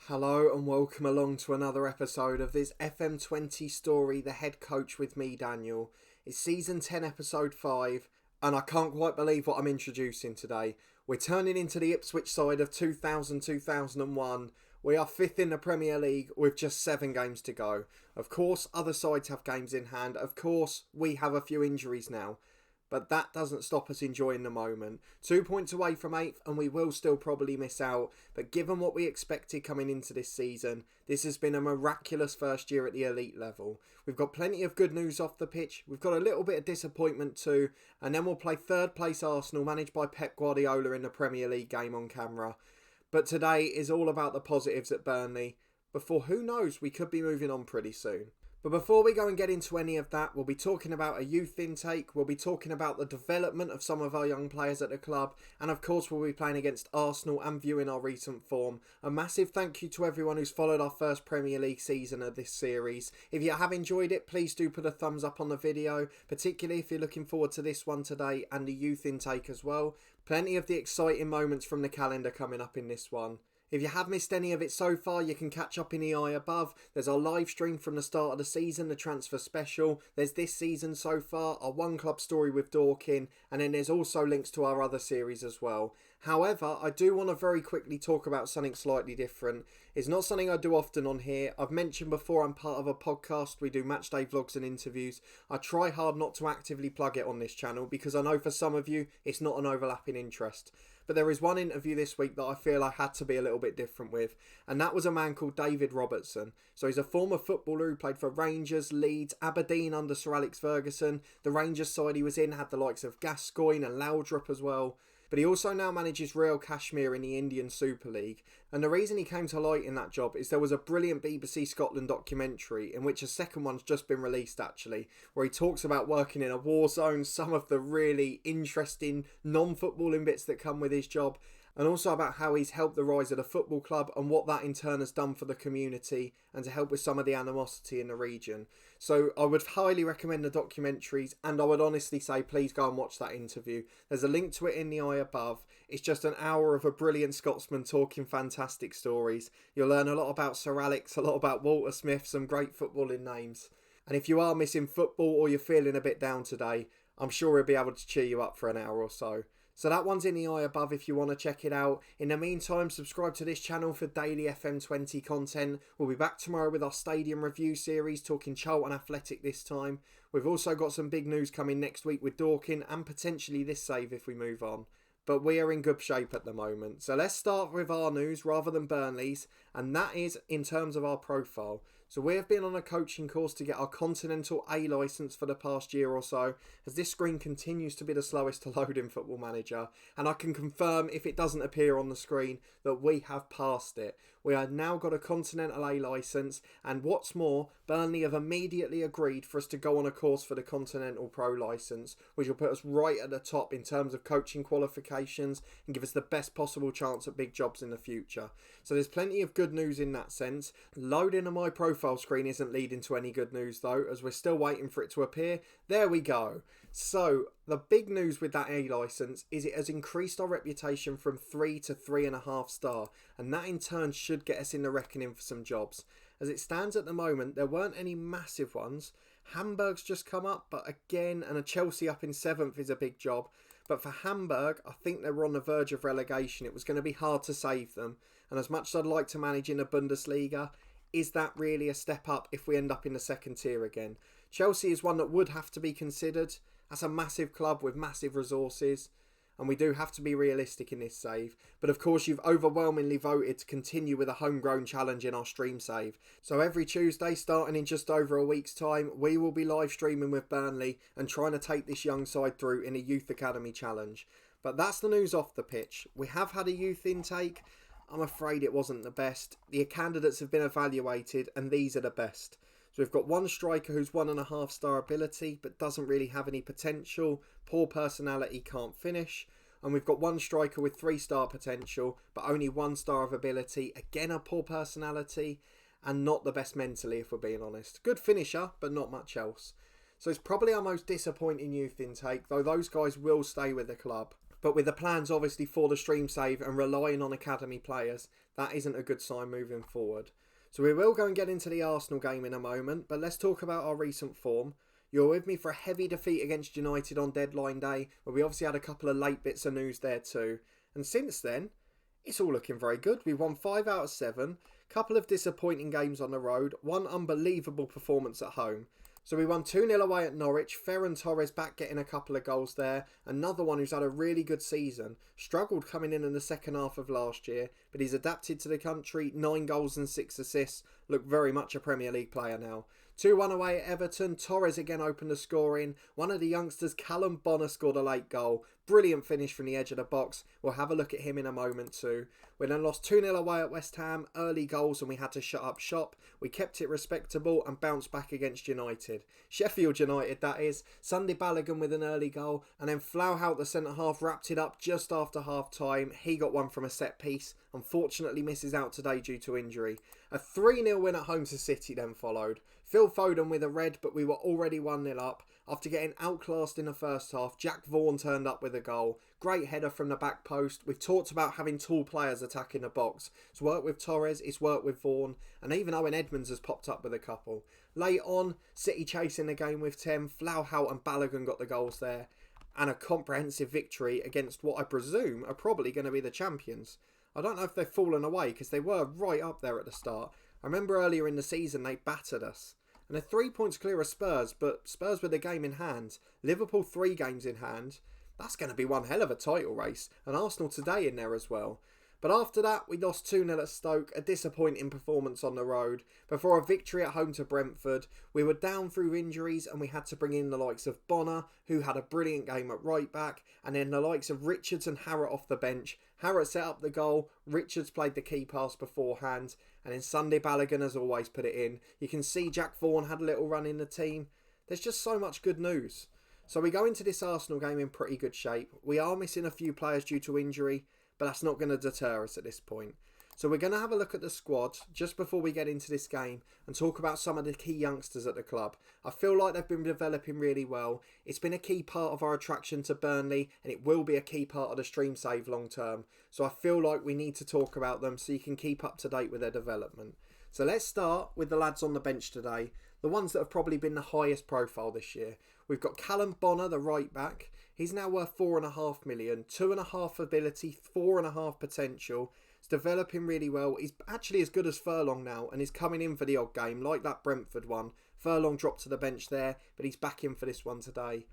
Hello and welcome along to another episode of this FM20 story, The Head Coach with me, Daniel. It's season 10, episode 5, and I can't quite believe what I'm introducing today. We're turning into the Ipswich side of 2000-2001. We are 5th in the Premier League with just 7 games to go. Of course, other sides have games in hand. Of course, we have a few injuries now. But that doesn't stop us enjoying the moment. 2 points away from 8th and we will still probably miss out. But given what we expected coming into this season, this has been a miraculous first year at the elite level. We've got plenty of good news off the pitch. We've got a little bit of disappointment too. And then we'll play 3rd place Arsenal, managed by Pep Guardiola, in the Premier League game on camera. But today is all about the positives at Burnley. Before, who knows, we could be moving on pretty soon. But before we go and get into any of that, we'll be talking about a youth intake, we'll be talking about the development of some of our young players at the club, and of course we'll be playing against Arsenal and viewing our recent form. A massive thank you to everyone who's followed our first Premier League season of this series. If you have enjoyed it, please do put a thumbs up on the video, particularly if you're looking forward to this one today and the youth intake as well. Plenty of the exciting moments from the calendar coming up in this one. If you have missed any of it so far, you can catch up in the eye above. There's our live stream from the start of the season, the transfer special. There's this season so far, our one club story with Dorking, and then there's also links to our other series as well. However, I do want to very quickly talk about something slightly different. It's not something I do often on here. I've mentioned before I'm part of a podcast. We do matchday vlogs and interviews. I try hard not to actively plug it on this channel because I know for some of you it's not an overlapping interest. But there is one interview this week that I feel I had to be a little bit different with, and that was a man called David Robertson. So he's a former footballer who played for Rangers, Leeds, Aberdeen under Sir Alex Ferguson. The Rangers side he was in had the likes of Gascoigne and Laudrup as well. But he also now manages Real Kashmir in the Indian Super League. And the reason he came to light in that job is there was a brilliant BBC Scotland documentary, in which a second one's just been released actually, where he talks about working in a war zone, some of the really interesting non-footballing bits that come with his job, and also about how he's helped the rise of the football club and what that in turn has done for the community and to help with some of the animosity in the region. So I would highly recommend the documentaries, and I would honestly say please go and watch that interview. There's a link to it in the eye above. It's just an hour of a brilliant Scotsman talking fantastic stories. You'll learn a lot about Sir Alex, a lot about Walter Smith, some great footballing names. And if you are missing football or you're feeling a bit down today, I'm sure he'll be able to cheer you up for an hour or so. So that one's in the eye above if you want to check it out. In the meantime, subscribe to this channel for daily FM20 content. We'll be back tomorrow with our stadium review series, talking Charlton Athletic this time. We've also got some big news coming next week with Dorking and potentially this save if we move on. But we are in good shape at the moment. So let's start with our news rather than Burnley's, and that is in terms of our profile. So we have been on a coaching course to get our Continental A licence for the past year or so, as this screen continues to be the slowest to load in Football Manager, and I can confirm, if it doesn't appear on the screen, that we have passed it. We have now got a Continental A licence, and what's more, Burnley have immediately agreed for us to go on a course for the Continental Pro licence, which will put us right at the top in terms of coaching qualifications and give us the best possible chance at big jobs in the future. So there's plenty of good news in that sense. Loading on my profile screen isn't leading to any good news though, as we're still waiting for it to appear. There we go. So the big news with that A licence is it has increased our reputation from 3 to 3.5 star, and that in turn should get us in the reckoning for some jobs. As it stands at the moment, there weren't any massive ones. Hamburg's just come up, but again, and a Chelsea up in 7th is a big job. But for Hamburg, I think they were on the verge of relegation. It was going to be hard to save them. And as much as I'd like to manage in a Bundesliga, is that really a step up if we end up in the second tier again? Chelsea is one that would have to be considered. That's a massive club with massive resources, and we do have to be realistic in this save. But of course you've overwhelmingly voted to continue with a homegrown challenge in our stream save. So every Tuesday, starting in just over a week's time, we will be live streaming with Burnley and trying to take this young side through in a Youth Academy challenge. But that's the news off the pitch. We have had a youth intake. I'm afraid it wasn't the best. The candidates have been evaluated and these are the best. So we've got one striker who's 1.5 star ability but doesn't really have any potential, poor personality, can't finish. And we've got one striker with 3 star potential but only 1 star of ability, again a poor personality and not the best mentally if we're being honest. Good finisher but not much else. So it's probably our most disappointing youth intake, though those guys will stay with the club. But with the plans obviously for the stream save and relying on academy players, that isn't a good sign moving forward. So we will go and get into the Arsenal game in a moment, but let's talk about our recent form. You're with me for a heavy defeat against United on deadline day, where we obviously had a couple of late bits of news there too. And since then, it's all looking very good. We've won 5 out of 7, couple of disappointing games on the road, one unbelievable performance at home. So we won 2-0 away at Norwich, Ferran Torres back getting a couple of goals there. Another one who's had a really good season. Struggled coming in the second half of last year, but he's adapted to the country, 9 goals and 6 assists. Look very much a Premier League player now. 2-1 away at Everton, Torres again opened the scoring. One of the youngsters, Callum Bonner, scored a late goal. Brilliant finish from the edge of the box. We'll have a look at him in a moment too. We then lost 2-0 away at West Ham, early goals and we had to shut up shop. We kept it respectable and bounced back against United. Sheffield United, that is. Sunday Balogun with an early goal, and then Flauhout, the centre-half, wrapped it up just after half-time. He got one from a set-piece. Unfortunately misses out today due to injury. A 3-0 win at home to City then followed. Phil Foden with a red, but we were already 1-0 up. After getting outclassed in the first half, Jack Vaughn turned up with a goal. Great header from the back post. We've talked about having tall players attacking the box. It's worked with Torres, it's worked with Vaughn, and even Owen Edmonds has popped up with a couple. Late on, City chasing the game with 10. Flauhout and Balogun got the goals there. And a comprehensive victory against what I presume are probably going to be the champions. I don't know if they've fallen away because they were right up there at the start. I remember earlier in the season they battered us. And they're 3 points clear of Spurs, but Spurs with a game in hand. Liverpool 3 games in hand. That's going to be one hell of a title race. And Arsenal today in there as well. But after that, we lost 2-0 at Stoke, a disappointing performance on the road. Before a victory at home to Brentford, we were down through injuries and we had to bring in the likes of Bonner, who had a brilliant game at right back, and then the likes of Richards and Harrott off the bench. Harrott set up the goal, Richards played the key pass beforehand, and then Sunday Balogun has always put it in. You can see Jack Vaughn had a little run in the team. There's just so much good news. So we go into this Arsenal game in pretty good shape. We are missing a few players due to injury, but that's not going to deter us at this point. So we're going to have a look at the squad just before we get into this game and talk about some of the key youngsters at the club. I feel like they've been developing really well. It's been a key part of our attraction to Burnley and it will be a key part of the stream save long term. So I feel like we need to talk about them so you can keep up to date with their development. So let's start with the lads on the bench today. The ones that have probably been the highest profile this year. We've got Callum Bonner, the right back. He's now worth 4.5 million, 2.5 ability, 4.5 potential. He's developing really well. He's actually as good as Furlong now and is coming in for the odd game, like that Brentford one. Furlong dropped to the bench there, but he's back in for this one today.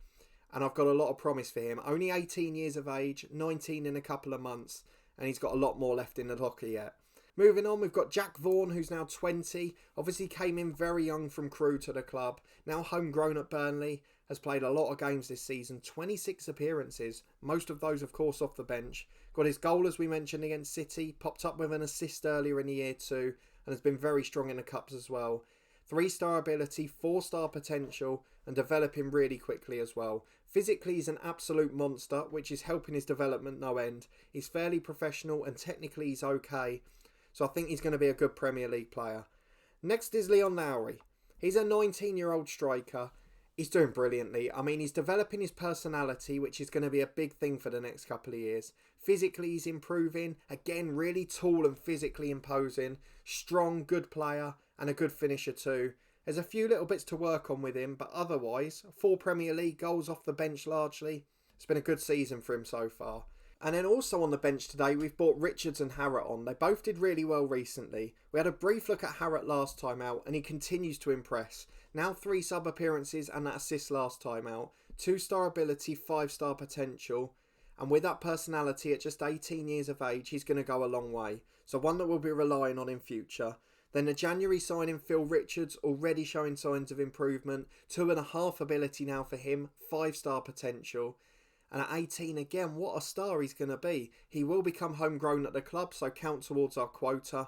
And I've got a lot of promise for him. Only 18 years of age, 19 in a couple of months, and he's got a lot more left in the locker yet. Moving on, we've got Jack Vaughn, who's now 20. Obviously came in very young from Crewe to the club. Now homegrown at Burnley. Has played a lot of games this season. 26 appearances. Most of those, of course, off the bench. Got his goal, as we mentioned, against City. Popped up with an assist earlier in the year too. And has been very strong in the Cups as well. 3-star ability, 4-star potential. And developing really quickly as well. Physically, he's an absolute monster, which is helping his development no end. He's fairly professional and technically he's okay. So I think he's going to be a good Premier League player. Next is Leone Maori. He's a 19-year-old striker. He's doing brilliantly. I mean, he's developing his personality, which is going to be a big thing for the next couple of years. Physically, he's improving. Again, really tall and physically imposing. Strong, good player, and a good finisher too. There's a few little bits to work on with him, but otherwise, 4 Premier League goals off the bench largely. It's been a good season for him so far. And then also on the bench today, we've brought Richards and Harrott on. They both did really well recently. We had a brief look at Harrott last time out, and he continues to impress. Now 3 sub appearances and that assist last time out. 2-star ability, 5-star potential. And with that personality at just 18 years of age, he's going to go a long way. So one that we'll be relying on in future. Then the January signing, Phil Richards, already showing signs of improvement. 2.5 ability now for him, 5-star potential. And at 18 again, what a star he's going to be. He will become homegrown at the club, so count towards our quota.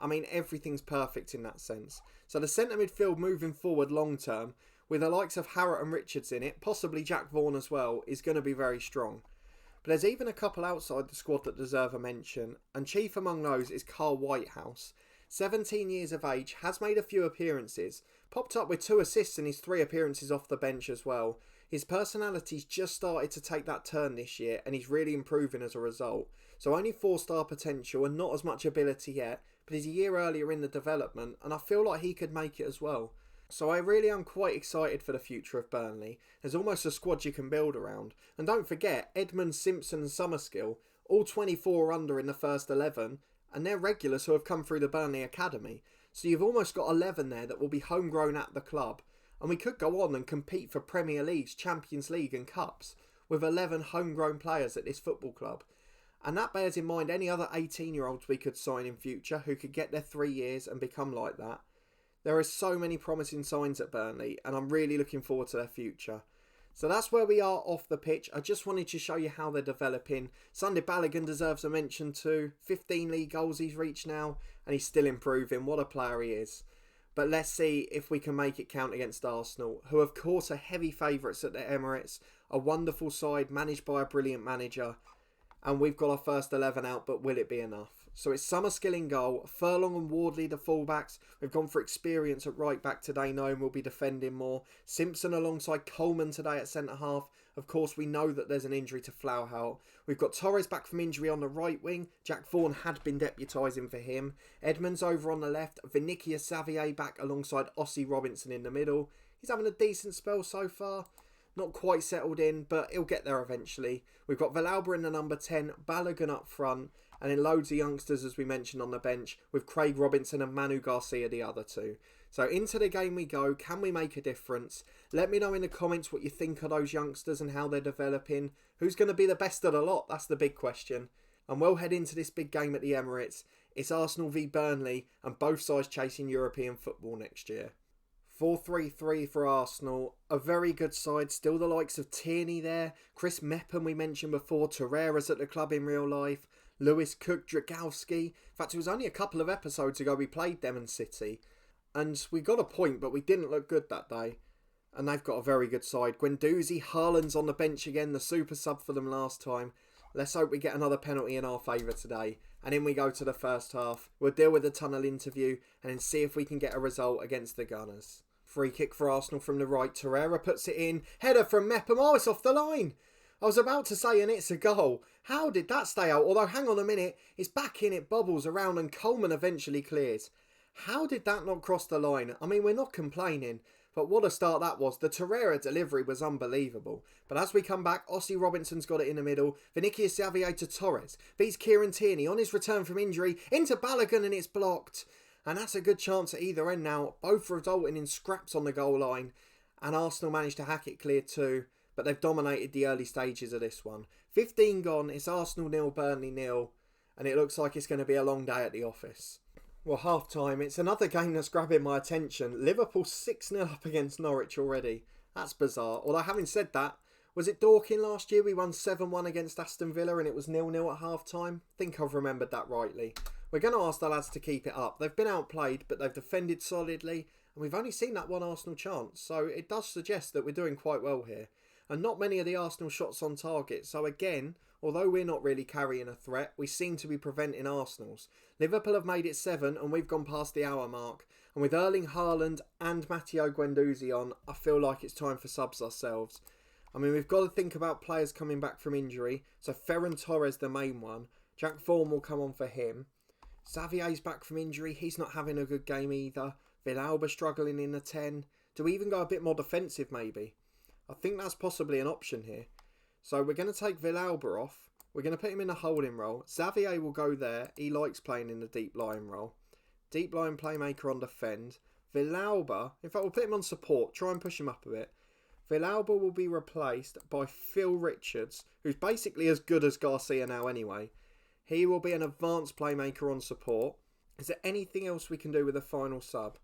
I mean, everything's perfect in that sense. So the centre midfield moving forward long term, with the likes of Harrott and Richards in it, possibly Jack Vaughn as well, is going to be very strong. But there's even a couple outside the squad that deserve a mention, and chief among those is Carl Whitehouse. 17 years of age, has made a few appearances, popped up with 2 assists in his 3 appearances off the bench as well. His personality's just started to take that turn this year and he's really improving as a result. So only 4-star potential and not as much ability yet, but he's a year earlier in the development and I feel like he could make it as well. So I really am quite excited for the future of Burnley. There's almost a squad you can build around. And don't forget, Edmonds, Simpson and Summerskill, all 24 under in the first 11, and they're regulars who have come through the Burnley Academy. So you've almost got 11 there that will be homegrown at the club. And we could go on and compete for Premier Leagues, Champions League and Cups with 11 homegrown players at this football club. And that bears in mind any other 18-year-olds we could sign in future who could get their 3 years and become like that. There are so many promising signs at Burnley and I'm really looking forward to their future. So that's where we are off the pitch. I just wanted to show you how they're developing. Sunday Balogun deserves a mention too. 15 league goals he's reached now and he's still improving. What a player he is. But let's see if we can make it count against Arsenal, who of course are heavy favourites at the Emirates. A wonderful side managed by a brilliant manager. And we've got our first 11 out, but will it be enough? So it's Summerskill in goal, Furlong and Wardley the fullbacks. We've gone for experience at right back today, knowing we'll be defending more. Simpson alongside Coleman today at centre half. Of course, we know that there's an injury to Flauhaut. We've got Torres back from injury on the right wing. Jack Vaughn had been deputising for him. Edmonds over on the left. Vinicius Xavier back alongside Ossie Robertson in the middle. He's having a decent spell so far. Not quite settled in, but he'll get there eventually. We've got Villalba in the number 10, Balogun up front, and then loads of youngsters, as we mentioned, on the bench, with Craig Robinson and Manu Garcia the other two. So into the game we go. Can we make a difference? Let me know in the comments what you think of those youngsters and how they're developing. Who's going to be the best of the lot? That's the big question. And we'll head into this big game at the Emirates. It's Arsenal v Burnley, and both sides chasing European football next year. 4-3-3 for Arsenal. A very good side. Still the likes of Tierney there. Chris Mepham we mentioned before. Torreira's at the club in real life. Lewis Cook, Dragowski. In fact, it was only a couple of episodes ago we played them in City. And we got a point, but we didn't look good that day. And they've got a very good side. Guendouzi, Haaland's on the bench again. The super sub for them last time. Let's hope we get another penalty in our favour today. And in we go to the first half. We'll deal with the tunnel interview and then see if we can get a result against the Gunners. Free kick for Arsenal from the right. Torreira puts it in. Header from Mepham. Oh, it's off the line. I was about to say, and it's a goal. How did that stay out? Although, hang on a minute. It's back in, it bubbles around and Coleman eventually clears. How did that not cross the line? I mean, we're not complaining. But what a start that was. The Torreira delivery was unbelievable. But as we come back, Ossie Robinson's got it in the middle. Vinicius Xavier to Torres. Beats Kieran Tierney on his return from injury. Into Balogun and it's blocked. And that's a good chance at either end now. Both resulting in scraps on the goal line. And Arsenal managed to hack it clear too. But they've dominated the early stages of this one. 15 gone. It's Arsenal 0, Burnley 0. And it looks like it's going to be a long day at the office. Well, half time, it's another game that's grabbing my attention. Liverpool 6-0 up against Norwich already. That's bizarre. Although having said that, was it Dorking last year? We won 7-1 against Aston Villa and it was 0-0 at half time. I think I've remembered that rightly. We're going to ask the lads to keep it up. They've been outplayed, but they've defended solidly. And we've only seen that one Arsenal chance. So it does suggest that we're doing quite well here. And not many of the Arsenal shots on target. So again, although we're not really carrying a threat, we seem to be preventing Arsenal's. Liverpool have made it 7 and we've gone past the hour mark. And with Erling Haaland and Matteo Guendouzi on, I feel like it's time for subs ourselves. I mean, we've got to think about players coming back from injury. So Ferran Torres, the main one. Jack Vaughn will come on for him. Xavier's back from injury. He's not having a good game either. Villalba struggling in the 10. Do we even go a bit more defensive maybe? I think that's possibly an option here. So we're going to take Villalba off. We're going to put him in a holding role. Xavier will go there. He likes playing in the deep line role. Deep line playmaker on defend. Villalba, in fact we'll put him on support. Try and push him up a bit. Villalba will be replaced by Phil Richards, who's basically as good as Garcia now anyway. He will be an advanced playmaker on support. Is there anything else we can do with a final sub?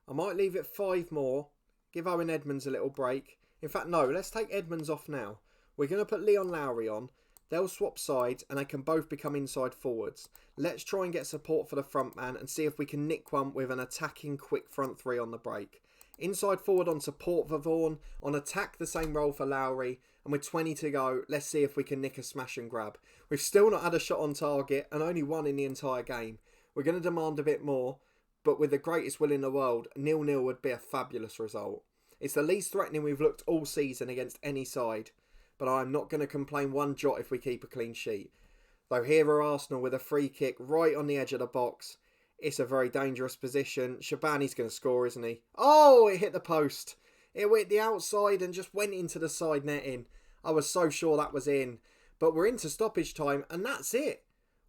I might leave it 5 more. Give Owen Edmonds a little break. In fact, no, let's take Edmonds off now. We're going to put Leon Lowry on. They'll swap sides and they can both become inside forwards. Let's try and get support for the front man and see if we can nick one with an attacking quick front 3 on the break. Inside forward on support for Vaughn. On attack, the same role for Lowry. And with 20 to go, let's see if we can nick a smash and grab. We've still not had a shot on target and only one in the entire game. We're going to demand a bit more. But with the greatest will in the world, 0-0 would be a fabulous result. It's the least threatening we've looked all season against any side. But I'm not going to complain one jot if we keep a clean sheet. Though here are Arsenal with a free kick right on the edge of the box. It's a very dangerous position. Shabani's going to score, isn't he? Oh, it hit the post. It hit the outside and just went into the side netting. I was so sure that was in. But we're into stoppage time and that's it.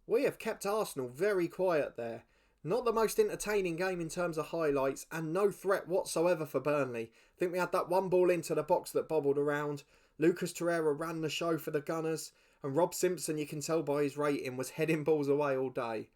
We have kept Arsenal very quiet there. Not the most entertaining game in terms of highlights and no threat whatsoever for Burnley. I think we had that one ball into the box that bobbled around. Lucas Torreira ran the show for the Gunners. And Rob Simpson, you can tell by his rating, was heading balls away all day.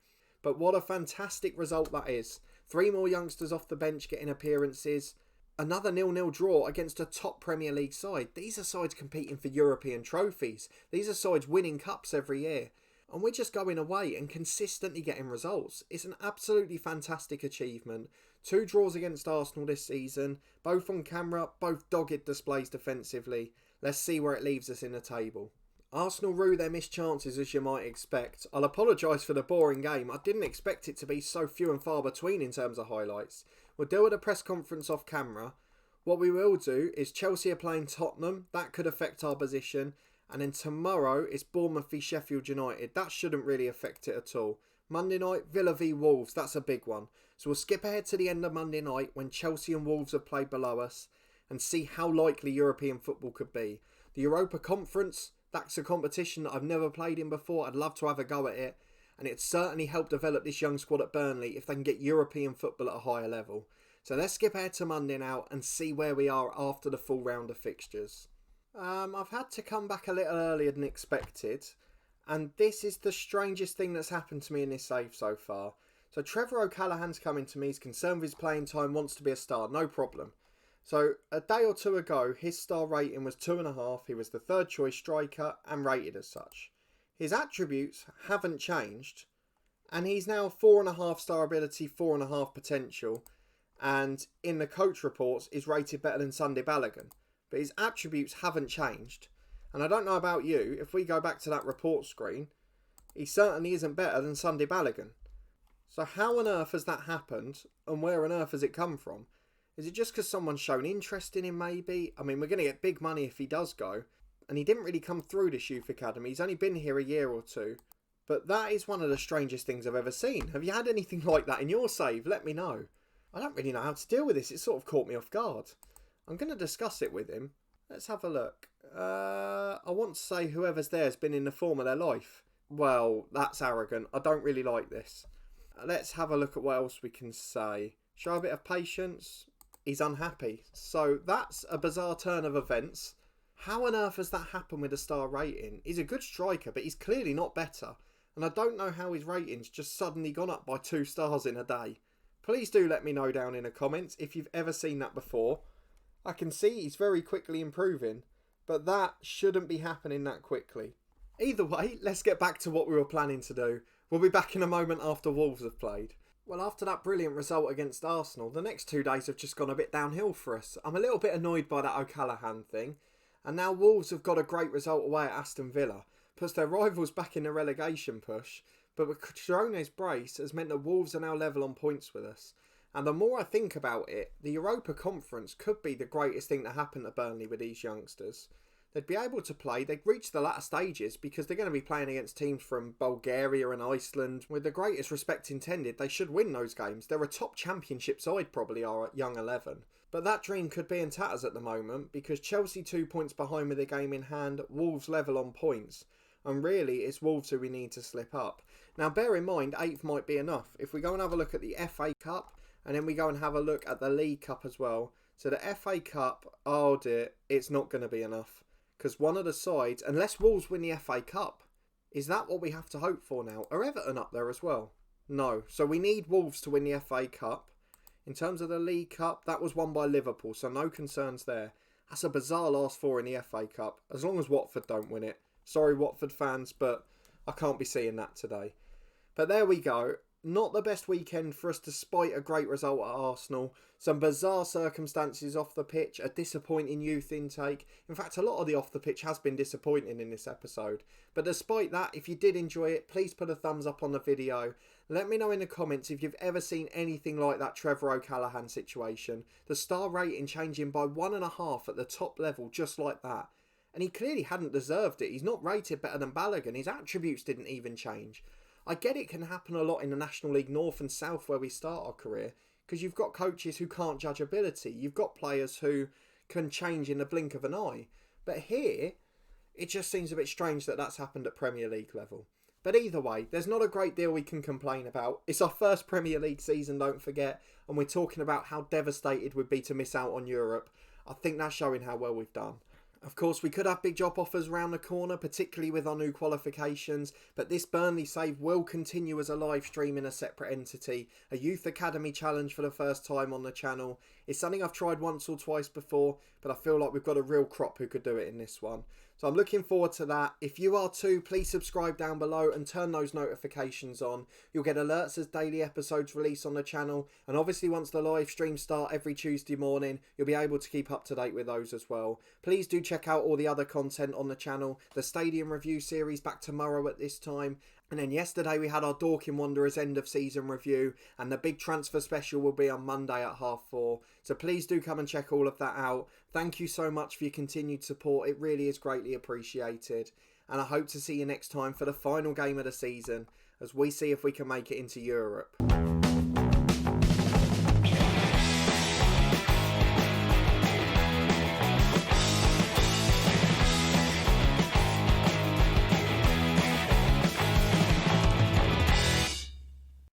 But what a fantastic result that is. 3 more youngsters off the bench getting appearances. Another 0-0 draw against a top Premier League side. These are sides competing for European trophies. These are sides winning cups every year. And we're just going away and consistently getting results. It's an absolutely fantastic achievement. 2 draws against Arsenal this season. Both on camera, both dogged displays defensively. Let's see where it leaves us in the table. Arsenal rue their missed chances as you might expect. I'll apologise for the boring game. I didn't expect it to be so few and far between in terms of highlights. We'll deal with a press conference off camera. What we will do is Chelsea are playing Tottenham. That could affect our position. And then tomorrow it's Bournemouth v Sheffield United. That shouldn't really affect it at all. Monday night, Villa v Wolves. That's a big one. So we'll skip ahead to the end of Monday night when Chelsea and Wolves have played below us and see how likely European football could be. The Europa Conference, that's a competition that I've never played in before. I'd love to have a go at it. And it's certainly helped develop this young squad at Burnley if they can get European football at a higher level. So let's skip ahead to Monday now and see where we are after the full round of fixtures. I've had to come back a little earlier than expected. And this is the strangest thing that's happened to me in this save so far. So Trevor O'Callaghan's coming to me. He's concerned with his playing time, wants to be a star. No problem. So a day or two ago, his star rating was 2.5. He was the 3rd choice striker and rated as such. His attributes haven't changed. And he's now 4.5 star ability, 4.5 potential. And in the coach reports, is rated better than Sunday Balogun. But his attributes haven't changed. And I don't know about you, if we go back to that report screen, he certainly isn't better than Sunday Balogun. So how on earth has that happened, and where on earth has it come from? Is it just because someone's shown interest in him maybe? I mean, we're going to get big money if he does go. And he didn't really come through this youth academy. He's only been here a year or two. But that is one of the strangest things I've ever seen. Have you had anything like that in your save? Let me know. I don't really know how to deal with this. It sort of caught me off guard. I'm going to discuss it with him. Let's have a look. I want to say whoever's there has been in the form of their life. Well, that's arrogant. I don't really like this. Let's have a look at what else we can say. Show a bit of patience. He's unhappy. So that's a bizarre turn of events. How on earth has that happened with a star rating? He's a good striker, but he's clearly not better. And I don't know how his rating's just suddenly gone up by 2 stars in a day. Please do let me know down in the comments if you've ever seen that before. I can see he's very quickly improving, but that shouldn't be happening that quickly. Either way, let's get back to what we were planning to do. We'll be back in a moment after Wolves have played. Well, after that brilliant result against Arsenal, the next 2 days have just gone a bit downhill for us. I'm a little bit annoyed by that O'Callaghan thing. And now Wolves have got a great result away at Aston Villa. Puts their rivals back in the relegation push. But with Chirone's brace has meant that Wolves are now level on points with us. And the more I think about it, the Europa Conference could be the greatest thing to happen to Burnley with these youngsters. They'd be able to play, they'd reach the latter stages because they're going to be playing against teams from Bulgaria and Iceland. With the greatest respect intended, they should win those games. They're a top championship side probably are at Young 11. But that dream could be in tatters at the moment because Chelsea 2 points behind with a game in hand, Wolves level on points. And really, it's Wolves who we need to slip up. Now bear in mind, 8th might be enough. If we go and have a look at the FA Cup, and then we go and have a look at the League Cup as well. So the FA Cup, oh dear, it's not going to be enough. Because one of the sides, unless Wolves win the FA Cup, is that what we have to hope for now? Are Everton up there as well? No. So we need Wolves to win the FA Cup. In terms of the League Cup, that was won by Liverpool, so no concerns there. That's a bizarre last 4 in the FA Cup, as long as Watford don't win it. Sorry, Watford fans, but I can't be seeing that today. But there we go. Not the best weekend for us despite a great result at Arsenal. Some bizarre circumstances off the pitch, a disappointing youth intake. In fact, a lot of the off the pitch has been disappointing in this episode. But despite that, if you did enjoy it, please put a thumbs up on the video. Let me know in the comments if you've ever seen anything like that Trevor O'Callaghan situation. The star rating changing by 1.5 at the top level just like that. And he clearly hadn't deserved it. He's not rated better than Balogun. His attributes didn't even change. I get it can happen a lot in the National League North and South where we start our career, because you've got coaches who can't judge ability. You've got players who can change in the blink of an eye. But here, it just seems a bit strange that that's happened at Premier League level. But either way, there's not a great deal we can complain about. It's our first Premier League season, don't forget, and we're talking about how devastated we'd be to miss out on Europe. I think that's showing how well we've done. Of course, we could have big job offers around the corner, particularly with our new qualifications, but this Burnley save will continue as a live stream in a separate entity, a Youth Academy challenge for the first time on the channel. It's something I've tried once or twice before, but I feel like we've got a real crop who could do it in this one. So I'm looking forward to that. If you are too, please subscribe down below and turn those notifications on. You'll get alerts as daily episodes release on the channel, and obviously once the live streams start every Tuesday morning, you'll be able to keep up to date with those as well. Please do check out all the other content on the channel. The Stadium Review series back tomorrow at this time. And then yesterday we had our Dorking Wanderers end of season review, and the big transfer special will be on Monday at 4:30. So please do come and check all of that out. Thank you so much for your continued support. It really is greatly appreciated. And I hope to see you next time for the final game of the season as we see if we can make it into Europe.